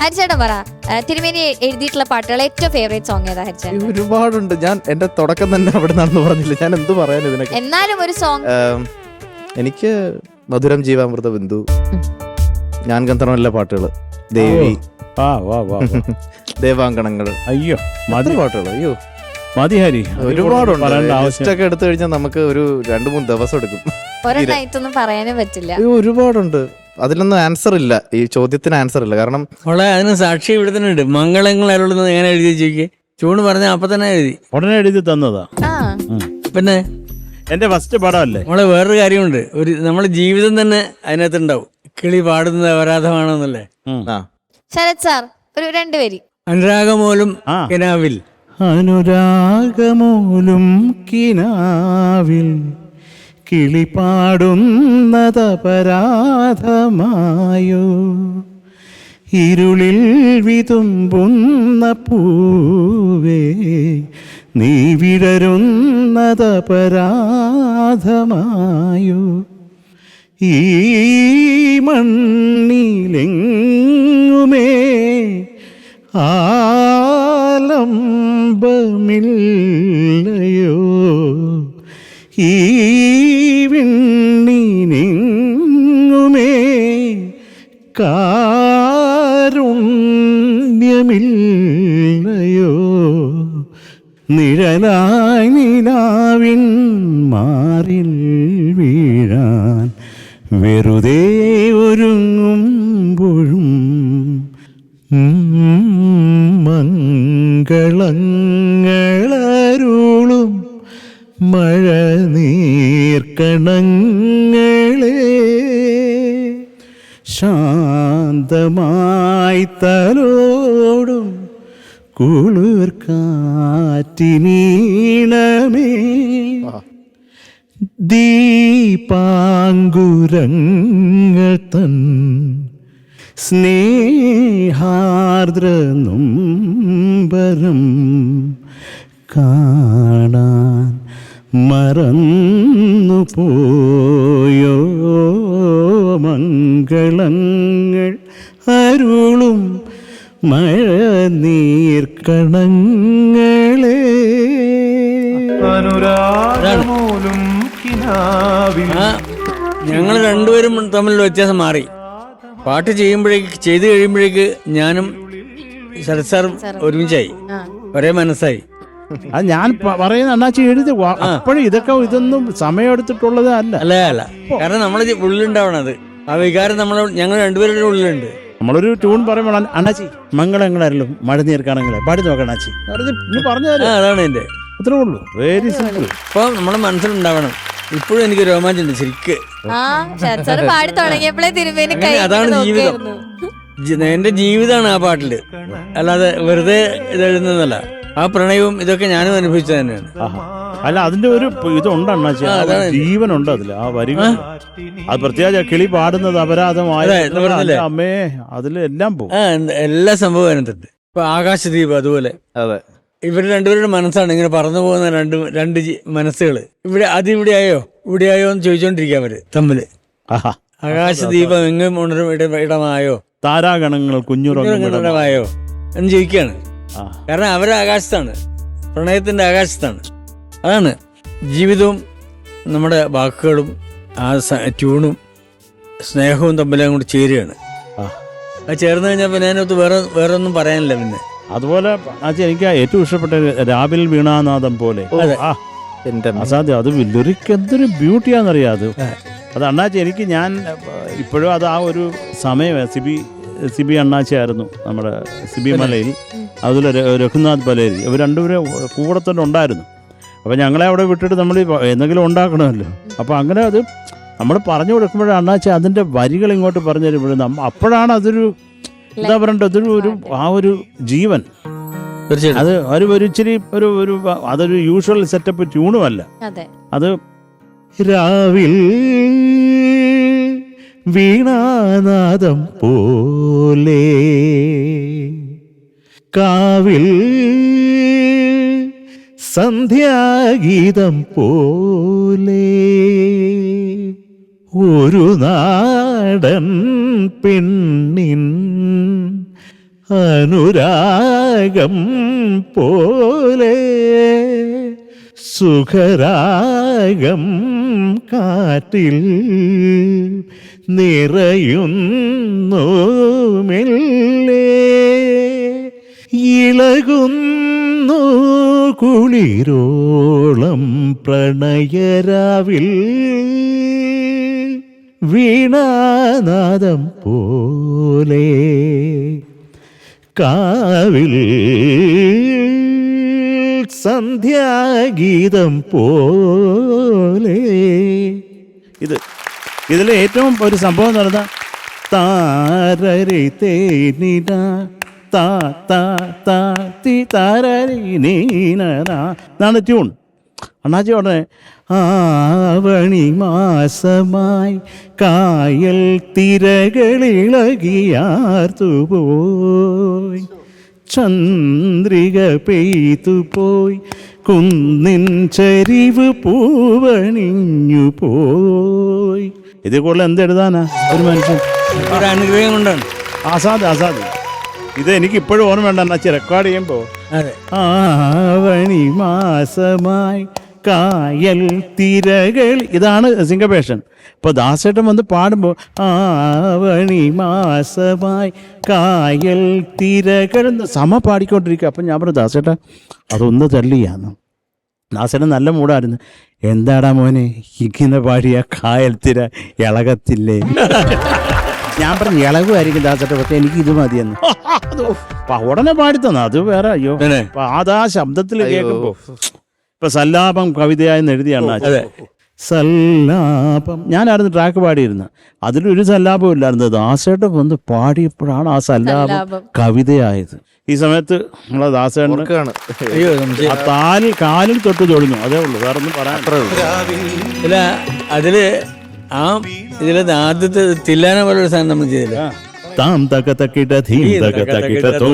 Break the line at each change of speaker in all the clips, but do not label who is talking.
ഹരിച്ചേട്ടൻ പറ, തിരുമേനി എഴുതിയിട്ടുള്ള പാട്ടുകൾ ഏറ്റവും ഫേവറേറ്റ് സോങ് ഏതാ ഹരിച്ചേട്ടൻ?
ഒരുപാടുണ്ട്. ഞാൻ എന്റെ തുടക്കം തന്നെ അവിടെ നടന്നു പറഞ്ഞില്ല, ഞാൻ എന്ത് പറയാൻ ഇതിനൊക്കെ.
എന്നാലും ഒരു സോങ്.
എനിക്ക് മധുരം ജീവാമൃത ബിന്ദു, ഞാൻ ഗന്ധർവല്ല പാട്ടുകൾ, ദേവി, ദേവാങ്കണങ്ങൾ,
അയ്യോ
മധുര പാട്ടുകൾ, അയ്യോ
മതി ഹരി,
ഒരുപാടുണ്ട്. ലിസ്റ്റൊക്കെ എടുത്തു കഴിഞ്ഞാൽ നമുക്ക് ഒരു 2-3 ദിവസം എടുക്കും.
ഒരെണ്ണായിട്ടൊന്നും പറയാനും പറ്റില്ല.
അയ്യോ ഒരുപാടുണ്ട്. അതിലൊന്നും ആൻസർ ഇല്ല, ഈ ചോദ്യത്തിന് ആൻസർ ഇല്ല. കാരണം
അതിന് സാക്ഷി ഇവിടെ തന്നെ ഉണ്ട്. മംഗളങ്ങൾ അരുളുന്നത് എങ്ങനെ എഴുതി വെച്ചേക്ക്? ചൂണ് പറഞ്ഞ അപ്പൊ തന്നെ എഴുതി,
ഉടനെ എഴുതി തന്നതാ.
പിന്നെ
എന്റെ ഫസ്റ്റ് പടമല്ലേ.
നമ്മളെ വേറൊരു കാര്യമുണ്ട്, ഒരു നമ്മളെ ജീവിതം തന്നെ അതിനകത്ത് ഉണ്ടാവും. കിളി പാടുന്നത് അപരാധമാണെന്നല്ലേ.
ശരത് സാർ ഒരു 2 വരി.
അനുരാഗമൂലം കിനാവിൽ,
അനുരാഗമൂലും കിനാവിൽ കിളിപാടുന്നതപരാധമായോ, ഇരുളിൽ വിതുമ്പുന്ന പൂവേ നീ വിടരുന്നതപരാധമായോ, ഈ മണ്ണിലെങ്ങുമേ ആലംബമില്ലയോ, ഈ വിണ്ണിനെങ്ങുമേ കാരുണ്യമില്ലയോ, നിഴലായി നിലാവിൻ മാറിൽ വീഴാൻ വെറുതെ ഒരുങ്ങുമ്പോഴും മംഗളങ്ങളരുളും മഴ നീർക്കണങ്ങളെ, ശാന്തമായി തലോടും കുളിർ കാറ്റിനീണമേ, ദീപാങ്കുരങ്ങൾ തൻ സ്നേഹാർദ്ര നൊമ്പരം കാണാൻ മറന്നു പോയോ, മംഗളങ്ങൾ അരുളും മഴ നീർക്കണങ്ങളെ.
ഞങ്ങൾ രണ്ടുപേരും തമ്മിലുള്ള വ്യത്യാസം മാറി. പാട്ട് ചെയ്തു കഴിയുമ്പോഴേക്ക് ഞാനും ശരത് സാറും ഒരുമിച്ചായി, ഒരേ മനസ്സായി.
അത് ഞാൻ പറയുന്ന അണ്ണാച്ചി എഴുതി അപ്പോഴും ഇതൊന്നും സമയം എടുത്തിട്ടുള്ളത് അല്ല.
കാരണം നമ്മള് ഉള്ളിലുണ്ടാവണത് ആ വികാരം ഞങ്ങൾ രണ്ടുപേരുടെ ഉള്ളിലുണ്ട്.
നമ്മളൊരു ട്യൂൺ പറയുമ്പോൾ അണ്ണാച്ചി മംഗളങ്ങളായാലും മഴ നീർക്കാണെങ്കിലേ പാടി നോക്കണം അണ്ണാച്ചി പറഞ്ഞു.
അതാണ് എന്റെ
അത്രേ ഉള്ളൂ, വെരി സിമ്പിൾ.
ഇപ്പൊ നമ്മുടെ മനസ്സിലുണ്ടാവണം. ഇപ്പോഴും എനിക്ക് രോമാഞ്ചുണ്ട് ശരിക്ക്.
പാടി തുടങ്ങിയപ്പോഴേ തിരുമേനി
അതാണ് ജീവിതം. എന്റെ ജീവിതമാണ് ആ പാട്ടില്, അല്ലാതെ വെറുതെ ഇതെഴുതുന്നതല്ല. ആ പ്രണയവും ഇതൊക്കെ ഞാനും അനുഭവിച്ചത് തന്നെയാണ്.
അല്ല, അതിന്റെ ഒരു ഇതുണ്ട് അണ്ണാച്ചി, ജീവനുണ്ട് അതില്, ആ വരികൾ. അത് പ്രത്യേകിച്ച് കിളി പാടുന്നത് അപരാധമായ അമ്മേ, അതിൽ എല്ലാം പോകും.
എല്ലാ സംഭവം അതിനകത്തുണ്ട്. ഇപ്പൊ ആകാശദീപ് അതുപോലെ.
അതെ,
ഇവർ രണ്ടുപേരുടെ മനസ്സാണ് ഇങ്ങനെ പറന്നു പോകുന്ന രണ്ട് മനസ്സുകള്. ഇവിടെയായോ എന്ന് ചോദിച്ചോണ്ടിരിക്കുക അവര് തമ്മില്. ആകാശദീപം എങ്ങും ഉണരും ഇടമായോ,
താരാഗണങ്ങൾ കുഞ്ഞുറങ്ങായോ
എന്ന് ചോദിക്കുകയാണ്. കാരണം അവരെ ആകാശത്താണ്, പ്രണയത്തിന്റെ ആകാശത്താണ്. അതാണ് ജീവിതവും നമ്മുടെ വാക്കുകളും ആ ട്യൂണും സ്നേഹവും തമ്മിലും കൂടി ചേരുകയാണ്. അത് ചേർന്ന് കഴിഞ്ഞാൽ പിന്നെ അതിനകത്ത് വേറെ ഒന്നും പറയാനില്ല. പിന്നെ
അതുപോലെ എനിക്ക് ഏറ്റവും ഇഷ്ടപ്പെട്ട രാവിൽ വീണാനാഥം പോലെ അസാധ്യം. അത് ലിറിക്ക് എന്തൊരു ബ്യൂട്ടിയാണെന്നറിയാം. അത് അണ്ണാച്ചി എനിക്ക് ഞാൻ ഇപ്പോഴും അത് ആ ഒരു സമയം സിബി അണ്ണാച്ചി ആയിരുന്നു നമ്മുടെ സിബി മലയിൽ, അതുപോലെ രഘുനാഥ് പലേരി, ഇവർ രണ്ടുപേരും കൂടെ തന്നെ ഉണ്ടായിരുന്നു. അപ്പം ഞങ്ങളെ അവിടെ വിട്ടിട്ട് നമ്മൾ എന്തെങ്കിലും ഉണ്ടാക്കണമല്ലോ. അപ്പോൾ അങ്ങനെ അത് നമ്മൾ പറഞ്ഞു കൊടുക്കുമ്പോഴേ അണ്ണാച്ചി അതിൻ്റെ വരികൾ ഇങ്ങോട്ട് പറഞ്ഞു തരുമ്പോഴും അപ്പോഴാണ് അതൊരു എന്താ പറയണ്ടത്, അതൊരു ആ ഒരു ജീവൻ. അത് ഒരു ഇച്ചിരി അതൊരു യൂഷ്വൽ സെറ്റപ്പ് ട്യൂണുമല്ല. അത് രാവിൽ വീണാനാദം പോലെ കാവിൽ സന്ധ്യാഗീതം പോലെ ഒരു നാടൻ പെണ്ണിൻ അനുരാഗം പോലെ സുഖരാഗം കാറ്റിൽ നിറയുന്നു മെല്ലെ ഇളകുന്നു കുളിരോളം പ്രണയരാവിൽ വീണാനാദം പോലെ കാവിൽ സന്ധ്യാഗീതം പോലെ. ഇതിലെ ഏറ്റവും ഒരു സംഭവം നടന്ന താരരി തേനിന താ താ താ തീ താരരി നീനാണ് ട്യൂൺ. അണ്ണാച്ചി ഉടനെ ആവണി മാസമായി കായൽ തിരകളിളകിയാർത്തുപോയി ചന്ദ്രിക പെയ്തുപോയി കുന്നിൻ ചരിവ് പൂവണിഞ്ഞു പോയി. ഇത് കൂടുതൽ എന്തെഴുതാനാ ഒരു മനുഷ്യൻ?
ഒരു അനുഗ്രഹം കൊണ്ടാണ്.
ആസാദ് ഇത് എനിക്ക് ഇപ്പോഴും ഓർമ്മ വേണ്ട അണ്ണാച്ചി റെക്കോർഡ് ചെയ്യുമ്പോൾ.
അതെ,
ആവണി മാസമായി കായൽ തിരകൾ, ഇതാണ് സിംഗപേഷൻ. ഇപ്പോൾ ദാസേട്ടൻ വന്ന് പാടുമ്പോൾ ആവണി മാസമായി കായൽ തിരകൾ സമ പാടിക്കൊണ്ടിരിക്കുക. അപ്പം ഞാൻ പറഞ്ഞു ദാസേട്ടൻ അതൊന്ന് തള്ളിയാന്ന്. ദാസേട്ടൻ നല്ല മൂടായിരുന്നു. എന്താടാ മോനെ ഇങ്ങനെ പാടിയ കായൽ തിര ഇളകത്തില്ലേ? ഞാൻ പറഞ്ഞു ഇളകുമായിരിക്കും ദാസേട്ടൻ, പക്ഷെ എനിക്ക് ഇത് മതിയെന്ന്. ഉടനെ പാടിത്തന്നു. അത് വേറെ അയ്യോ അതാ ശബ്ദത്തിൽ കേൾക്കുമ്പോ. ഇപ്പൊ സല്ലാപം കവിതയായി എഴുതിയാണ്. സല്ലാപം ഞാനായിരുന്നു ട്രാക്ക് പാടിയിരുന്നത്. അതിലൊരു സല്ലാപം ഇല്ലായിരുന്നു. ദാസേട്ടൻ വന്ന് പാടിയപ്പോഴാണ് ആ സല്ലാപം കവിതയായത്. ഈ സമയത്ത് നമ്മളെ ദാസേട്ടൻ കാലിൽ തൊട്ട് തൊഴിഞ്ഞു. അതേ ഉള്ളൂ, വേറെ ഒന്നും പറയാൻ.
ഇല്ല, അതില് ആ ഇതിലെ ആദ്യത്തെ തില്ലാന പോലൊരു സാധനം നമ്മൾ ചെയ്തില്ല.
താം തക തക്കിട്ട ധീം തക തക്കിട്ട തോ.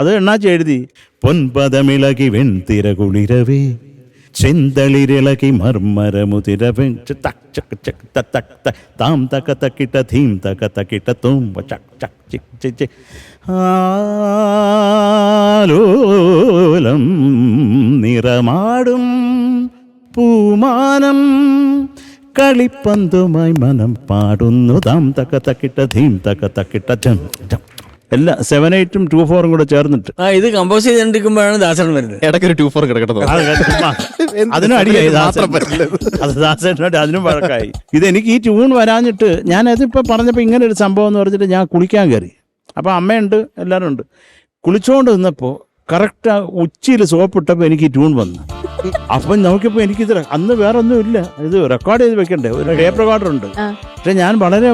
അത് എണ്ണാച്ചി എഴുതി. പൊൻപദമിളകി വെൺതിര കുളിരവേ ചെന്തളിരിളകി മർമരമുതിരവേ താം തക തക്കിട്ട ധീം തക തക്കിട്ട തോം ആലോലം നിറമാടും പൂമാനം കളിപ്പന്തുമായി മനം പാടുന്നു താം തക്ക തക്കിട്ട ധീം തക്ക തക്കിട്ട ജം ജം. എല്ലാം 7, 8, 2, 4 കൂടെ ചേർന്നിട്ട്
ഇത് കമ്പോസ് ചെയ്തോണ്ടിരിക്കുമ്പോഴാണ് ദാസേട്ടൻ വരുന്നത്.
ഇടയ്ക്കൊരു 2, 4 കിടക്കട്ടെ.
അതിനും അടിയായി അത് ദാസേട്ടനായിട്ട് അതിനും വഴക്കായി. ഇതെനിക്ക് ഈ ട്യൂൺ വരാഞ്ഞിട്ട് ഞാനതിപ്പോൾ പറഞ്ഞപ്പോൾ ഇങ്ങനെ ഒരു സംഭവം എന്ന് പറഞ്ഞിട്ട് ഞാൻ കുളിക്കാൻ കയറി. അപ്പോൾ അമ്മയുണ്ട്, എല്ലാവരും ഉണ്ട്. കുളിച്ചുകൊണ്ട് നിന്നപ്പോൾ കറക്റ്റ് ഉച്ചയിൽ സോപ്പിട്ടപ്പോൾ എനിക്ക് ഈ ട്യൂൺ വന്നു. അപ്പം നോക്കിയപ്പോൾ എനിക്കിത് അന്ന് വേറെ ഒന്നും ഇല്ല, ഇത് റെക്കോർഡ് ചെയ്ത് വെക്കണ്ടേ, ഒരു ടേപ്പ് റെക്കോർഡറുണ്ട്. പക്ഷെ ഞാൻ വളരെ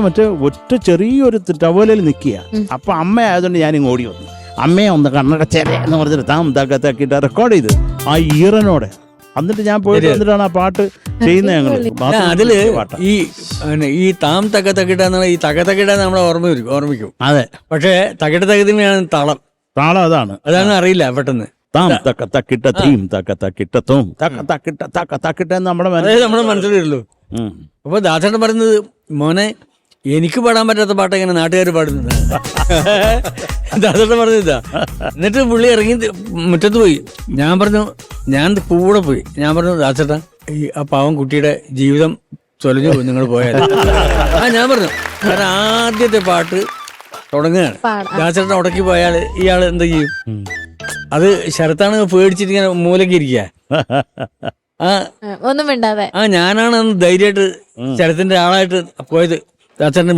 ഒറ്റ ചെറിയൊരു ടവലിൽ നിൽക്കുക. അപ്പം അമ്മ ആയതുകൊണ്ട് ഞാനിങ്ങ് ഓടി വന്നു. അമ്മയെ ഒന്ന് കണ്ണടച്ചേരെ എന്ന് പറഞ്ഞിട്ട് താം തക്കിട്ട് റെക്കോർഡ് ചെയ്ത് ആ ഈറനോടെ. എന്നിട്ട് ഞാൻ പോയിട്ട് വന്നിട്ടാണ് ആ പാട്ട് ചെയ്യുന്നത് ഞങ്ങൾ.
അതില് ഈ താം തക്ക തക്കിട്ട എന്നുള്ള ഈ തക തക്കിട്ട നമ്മളെ ഓർമ്മിക്കും. അതെ, പക്ഷേ തകിട്ട തകതിയാണ് താളം
അതാണ്
അറിയില്ല പെട്ടെന്ന്.
താം തക്ക തക്കിട്ട തീം തക്ക തക്കിട്ട തോം തക്ക തക്കിട്ട തക്ക തക്കിട്ട നമ്മുടെ
മനസ്സിൽ വരുള്ളൂ. അപ്പൊ ദാസേട്ടൻ പറയുന്നത്, മോനെ എനിക്ക് പാടാൻ പറ്റാത്ത പാട്ട് എങ്ങനെ നാട്ടുകാർ പാടുന്നത്? ദാസേട്ടൻ പറഞ്ഞതാ. എന്നിട്ട് പുള്ളി ഇറങ്ങി മുറ്റത്ത് പോയി. ഞാൻ കൂടെ പോയി. ഞാൻ പറഞ്ഞു, ദാസേട്ടാ ആ പാവം കുട്ടിയുടെ ജീവിതം ചൊലഞ്ഞു പോയി, നിങ്ങൾ പോയാൽ. ഞാൻ പറഞ്ഞു, കാരണം ആദ്യത്തെ പാട്ട് തുടങ്ങുകയാണ്. ദാസേട്ടൻ ഉടക്കി പോയാൽ ഇയാൾ എന്താ ചെയ്യും? അത് ശരത്താണ് പേടിച്ചിട്ട് ഇങ്ങനെ മൂലക്ക് ഇരിക്കുക.
ഒന്നും മിണ്ടാതെ
ഞാനാണ് അന്ന് ധൈര്യമായിട്ട് ശരത്തിന്റെ ആളായിട്ട് പോയത്. ദാസേട്ടനെ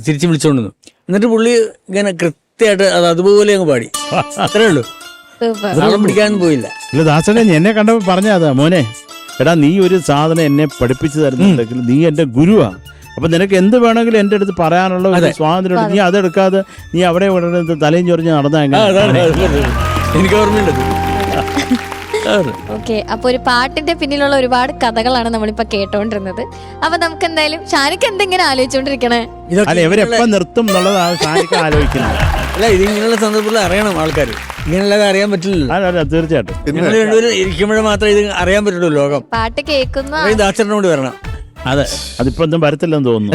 തിരിച്ചു വിളിച്ചോണ്ടെന്നു. എന്നിട്ട് പുള്ളി ഇങ്ങനെ കൃത്യമായിട്ട് അത് അതുപോലെ അങ്ങ് പാടി. അത്രേ ഉള്ളൂ, നാളെ പിടിക്കാനൊന്നും പോയില്ല.
ഇല്ല ദാസേട്ടൻ എന്നെ കണ്ടപ്പോൾ പറഞ്ഞതാ, മോനെ എടാ നീ ഒരു സാധനം എന്നെ പഠിപ്പിച്ചു തരുന്നുണ്ടെങ്കിൽ നീ എൻ്റെ ഗുരുവാ. അപ്പൊ നിനക്ക് എന്ത് വേണമെങ്കിലും എൻ്റെ അടുത്ത് പറയാനുള്ള ഒരു സ്വാതന്ത്ര്യം. നീ അതെടുക്കാതെ നീ അവിടെ തലയും ചൊറിഞ്ഞ് നടന്നാ
എനിക്ക് ഓർമ്മയുണ്ട്.
ഓക്കെ, അപ്പൊ ഒരു പാട്ടിന്റെ പിന്നിലുള്ള ഒരുപാട് കഥകളാണ് നമ്മളിപ്പോ കേട്ടോണ്ടിരുന്നത്. അപ്പൊ നമുക്ക് എന്തായാലും ഷാനിക്ക് എന്തെങ്കിലും ആലോചിച്ചോണ്ടിരിക്കണേ,
അല്ല ഇവരെപ്പം നിർത്തും എന്നുള്ളതാണ് ഷാനിക്ക് ആലോചിക്കുന്നത്.
അല്ല, ഇത് ഇങ്ങനെയുള്ള സന്ദർഭത്തിൽ അറിയണം ആൾക്കാർ. ഇങ്ങനെയുള്ളത് അറിയാൻ പറ്റില്ലല്ലോ.
തീർച്ചയായിട്ടും
ഞങ്ങൾ രണ്ടുപേരും ഇരിക്കുമ്പോഴേ മാത്രമേ ഇത് അറിയാൻ പറ്റുള്ളൂ. ലോകം
പാട്ട് കേൾക്കുന്ന
ദാസേട്ടനോട് വരണം.
അതെ, അതിപ്പോ ഒന്നും വരത്തില്ലെന്ന് തോന്നുന്നു.